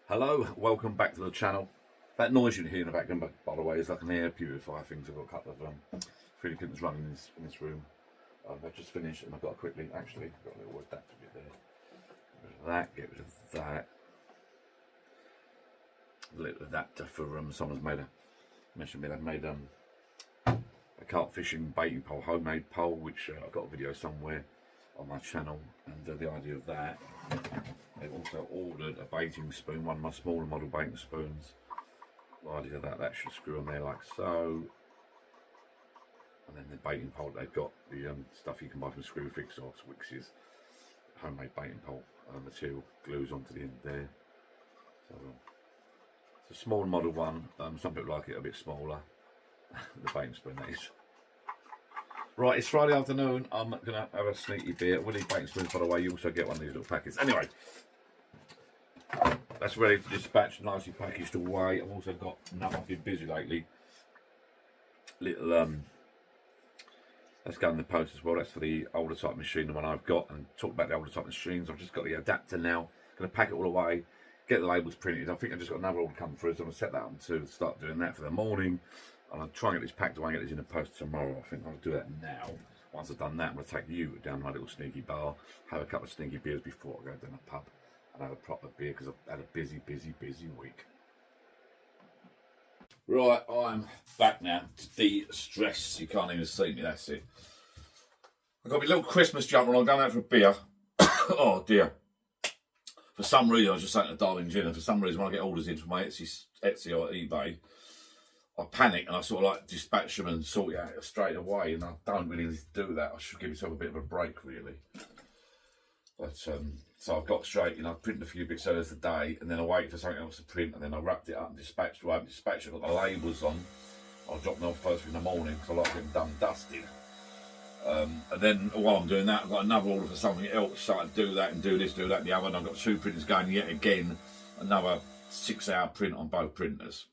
Hello, welcome back to the channel. That noise you can hear in the background, by the way, is like an air purifier thing. So I've got a couple of 3D printers running in this room. I've just finished and I've got to quickly, actually, got a little adapter bit there. Get rid of that, get rid of that. A little adapter for someone's made a, mentioned me, they've made a carp fishing baiting pole, homemade pole, which I've got a video somewhere on my channel, and the idea of that. They've also ordered a baiting spoon, one of my smaller model baiting spoons. The idea of that should screw on there like so. And then the baiting pole, they've got the stuff you can buy from Screwfix or Swix's homemade baiting pole material, glues onto the end there. So it's a small model one, some people like it a bit smaller, the baiting spoon that is. Right, it's Friday afternoon. I'm going to have a sneaky beer. With these baiting spoons, by the way, you also get one of these little packets. Anyway, that's ready for dispatch, nicely packaged away. I've also got, I've been busy lately. Little, let's go in the post as well. That's for the older type machine, the one I've got. And talk about the older type machines. I've just got the adapter now. Going to pack it all away, get the labels printed. I think I've just got another order come through, so I'm going to set that up to start doing that for the morning. And I'll try and get this packed away and get this in the post tomorrow. I think I'll do that now. Once I've done that, I'm going to take you down my little sneaky bar, have a couple of sneaky beers before I go down the pub and have a proper beer, because I've had a busy week. Right, I'm back now to de-stress. You can't even see me, that's it. I've got my little Christmas jumper on, I'm going out for a beer. Oh dear. For some reason, I was just saying to Darling Gin, and for some reason when I get orders in from my Etsy or eBay, I panic and I sort of like dispatch them and sort it out straight away, and I don't really need to do that. I should give myself a bit of a break, really. But so I've got straight, I printed a few bits earlier today, and then I waited for something else to print, and then I wrapped it up and dispatched. Well, I haven't dispatched it, I've got the labels on. I'll drop them off first thing in the morning because I like getting done dusted. And then while I'm doing that, I've got another order for something else, so I do that and do this, do that, and the other, and I've got 2 printers going yet again, another 6-hour print on both printers.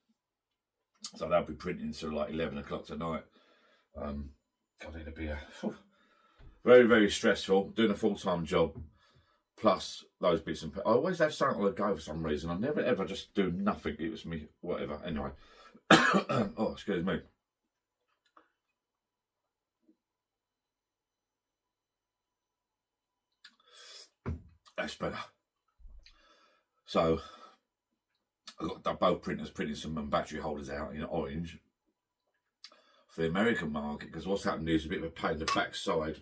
So they'll be printing until like 11 o'clock tonight. I need a beer. Very stressful, doing a full-time job, plus those bits and I always have something on the go for some reason. I never ever just do nothing. It was me, whatever. Anyway. Oh, excuse me. That's better. So I've got both printers printing some battery holders out in orange for the American market, because what's happened is a bit of a pain in the backside.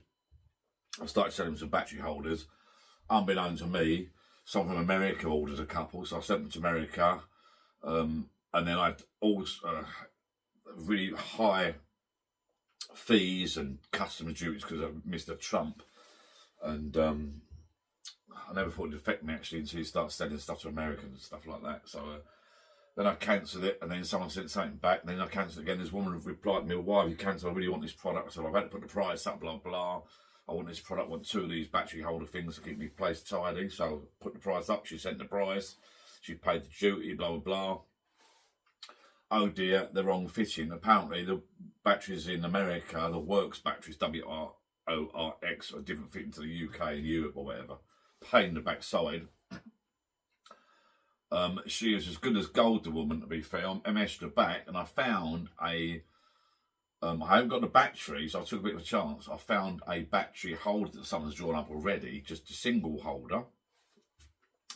I started selling some battery holders. Unbeknown to me, someone from America ordered a couple, so I sent them to America. And then I had also really high fees and customer duties because of Mr. Trump. And I never thought it'd affect me actually until you start sending stuff to Americans and stuff like that. So then I cancelled it, and then someone sent something back, and then I cancelled it again. This woman replied to me, why have you cancelled? I really want this product. So I've had to put the price up, blah, blah. I want this product, I want 2 of these battery holder things to keep me place tidy. So I put the price up, she sent the price, she paid the duty, blah, blah, blah. Oh dear, the wrong fitting. Apparently the batteries in America, the Works batteries, WRORX, are different fitting to the UK and Europe or whatever. Pain in the backside. She is as good as gold, the woman, to be fair. I measured her back and I found I haven't got the battery, so I took a bit of a chance. I found a battery holder that someone's drawn up already, just a single holder.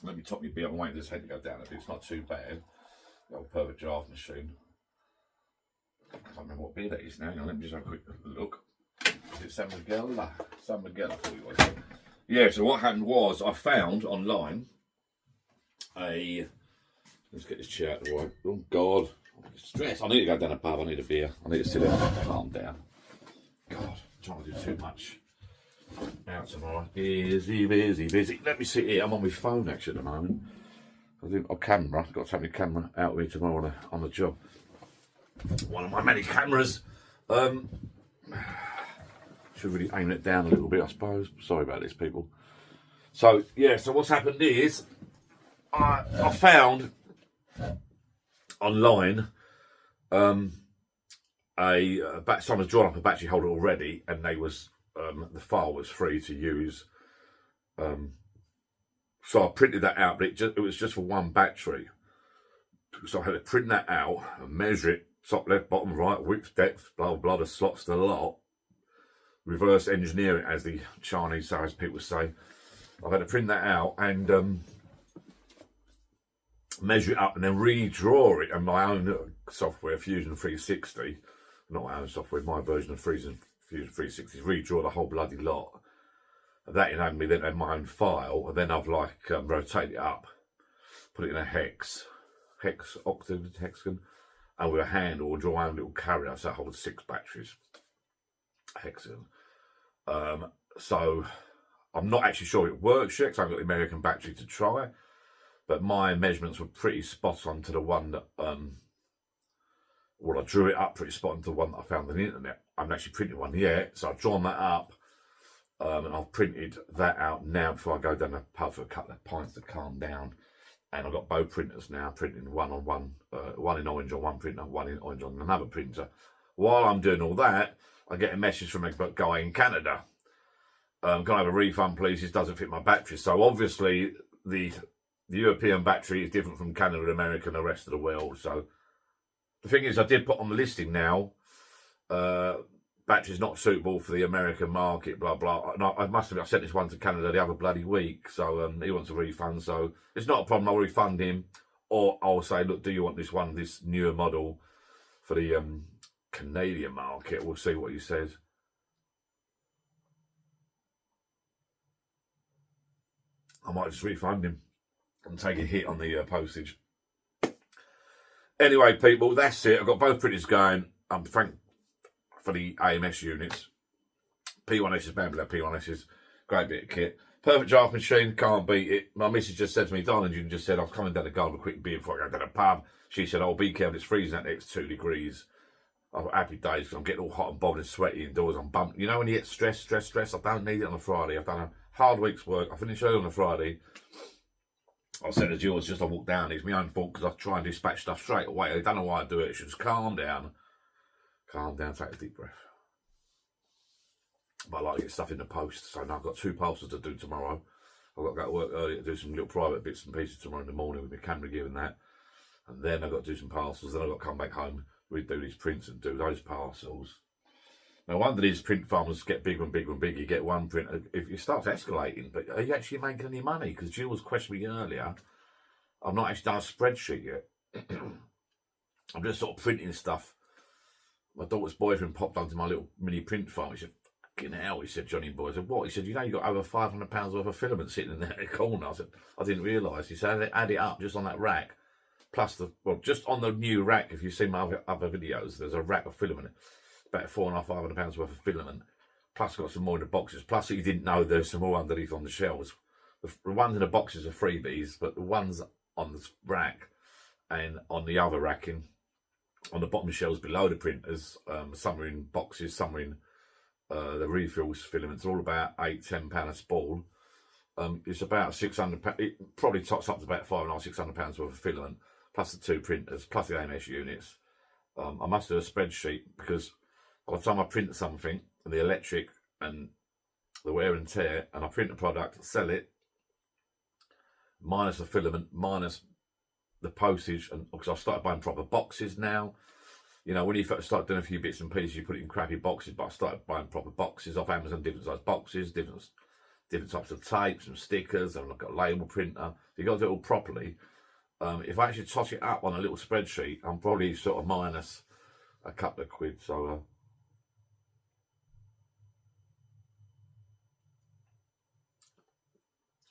Let me top my beer. I'm waiting for this head to go down a bit. It's not too bad. The old perfect draft machine. I can't remember what beer that is now. Let me just have a quick look. Is it San Miguel? San Miguel, I thought it was. Yeah, so what happened was I found online let's get this chair out of the way. Oh God, stress. I need to go down a pub. I need a beer. I need to sit down and calm down. God, I'm trying to do too much out tomorrow. Busy. Let me sit here. I'm on my phone actually at the moment. I think I've got to take my camera out with me tomorrow on the job. One of my many cameras. Should really aim it down a little bit, I suppose. Sorry about this, people. So yeah, so what's happened is I found online someone's drawn up a battery holder already, and they was the file was free to use So I printed that out, but it was just for one battery. So I had to print that out and measure it, top, left, bottom, right, width, depth, blah, blah, the slots, the lot. Reverse engineer it, as the Chinese sales people say. I've had to print that out and measure it up and then redraw it in my own software, Fusion 360. Not my own software, my version of Fusion 360. Redraw the whole bloody lot. That enabled me then to have my own file, and then I've rotated it up, put it in a octagon, hexagon, and with a handle, draw my own little carrier, so it holds 6 batteries. Hexagon. So I'm not actually sure it works yet, because I've got the American battery to try, but my measurements were pretty spot on to the one that, I drew it up pretty spot on to the one that I found on the internet. I haven't actually printed one yet, so I've drawn that up. And I've printed that out now before I go down the pub for a couple of pints to calm down. And I've got both printers now, printing one in orange on one printer, one in orange on another printer. While I'm doing all that, I get a message from a guy in Canada. Can I have a refund, please? This doesn't fit my battery. So obviously the European battery is different from Canada, America, and the rest of the world. So the thing is, I did put on the listing now, battery's not suitable for the American market, blah, blah. And I must admit, I sent this one to Canada the other bloody week, so he wants a refund. So it's not a problem, I'll refund him. Or I'll say, look, do you want this newer model for the Canadian market? We'll see what he says. I might just refund him and take a hit on the postage. Anyway, people, that's it. I've got both printers going. I'm thankful for the AMS units. P1S's, Bambular P1S's, great bit of kit. Perfect draft machine, can't beat it. My missus just said to me, darling, you just said, I was coming down the garden for a quick beer before I go to the pub. She said, oh, be careful, it's freezing out there, it's 2 degrees. I've got happy days because I'm getting all hot and bothered and sweaty indoors. I'm bumped. You know when you get stressed, I don't need it on a Friday. I've done a hard week's work. I finished early on a Friday. I said to Jules, just I walked down. It's my own fault because I try and dispatch stuff straight away. I don't know why I do it. It should just calm down. Calm down, take a deep breath. But I like to get stuff in the post. So now I've got 2 parcels to do tomorrow. I've got to go to work early to do some little private bits and pieces tomorrow in the morning with my camera gear and that. And then I've got to do some parcels. Then I've got to come back home, redo these prints and do those parcels. No wonder these print farmers get bigger and bigger and bigger. You get one print, if it starts escalating, but are you actually making any money? Because Jill was questioning me earlier. I've not actually done a spreadsheet yet. I'm just sort of printing stuff. My daughter's boyfriend popped onto my little mini print farm. He said, fucking hell, he said, Johnny boy. I said, what? He said, you know, you got over £500 worth of filament sitting in there in the corner. I said, I didn't realise. He said, add it up just on that rack. Plus just on the new rack, if you've seen my other videos, there's a rack of filament. About £400–500 worth of filament. Plus got some more in the boxes. Plus you didn't know there's some more underneath on the shelves. The ones in the boxes are freebies, but the ones on the rack and on the other racking, on the bottom shelves below the printers, some are in boxes, some are in the refills filaments, all about £8–10 a spool. It's about £600. It probably tops up to about £500–600 worth of filament, plus the 2 printers, plus the AMS units. I must do a spreadsheet because by the time I print something, the electric and the wear and tear, and I print a product, sell it, minus the filament, minus the postage, and because I've started buying proper boxes now. You know, when you first start doing a few bits and pieces, you put it in crappy boxes, but I started buying proper boxes off Amazon, different size boxes, different types of tapes and stickers, and I've got a label printer. So you've got to do it all properly. If I actually toss it up on a little spreadsheet, I'm probably sort of minus a couple of quid. So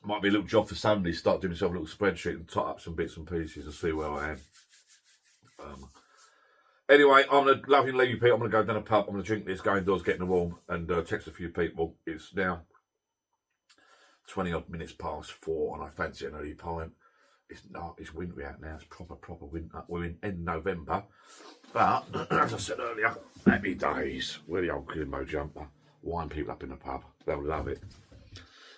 might be a little job for somebody, start doing myself a little spreadsheet and tot up some bits and pieces and see where I am. Anyway, I'm going to love you and leave you, Pete. I'm going to go down a pub. I'm going to drink this, go indoors, get in the warm, and text a few people. It's now 20-odd minutes past 4, and I fancy an early pint. It's wintry out now. It's proper winter. We're in end November. But, as I said earlier, happy days. We're the old Glimbo jumper. Wine people up in the pub. They'll love it.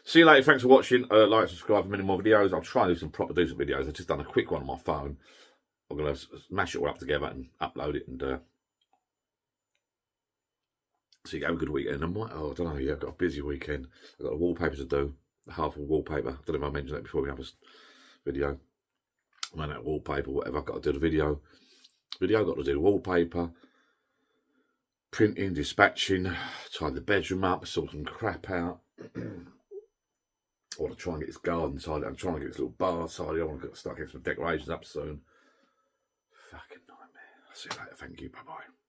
See you later. Thanks for watching. Like, subscribe for many more videos. I'll try and do some proper decent videos. I've just done a quick one on my phone. I'm going to mash it all up together and upload it. And so you have a good weekend. I don't know. Yeah, I've got a busy weekend. I've got a wallpaper to do. half of wallpaper. I don't know if I mentioned that before we have a video. I ran out of wallpaper, whatever. I've got to do the video. Got to do wallpaper, printing, dispatching, tidy the bedroom up, sort some crap out. I want to try and get this garden tidy. I'm trying to get this little bar tidy. I want to start getting some decorations up soon. Fucking nightmare. I'll see you later. Thank you. Bye-bye.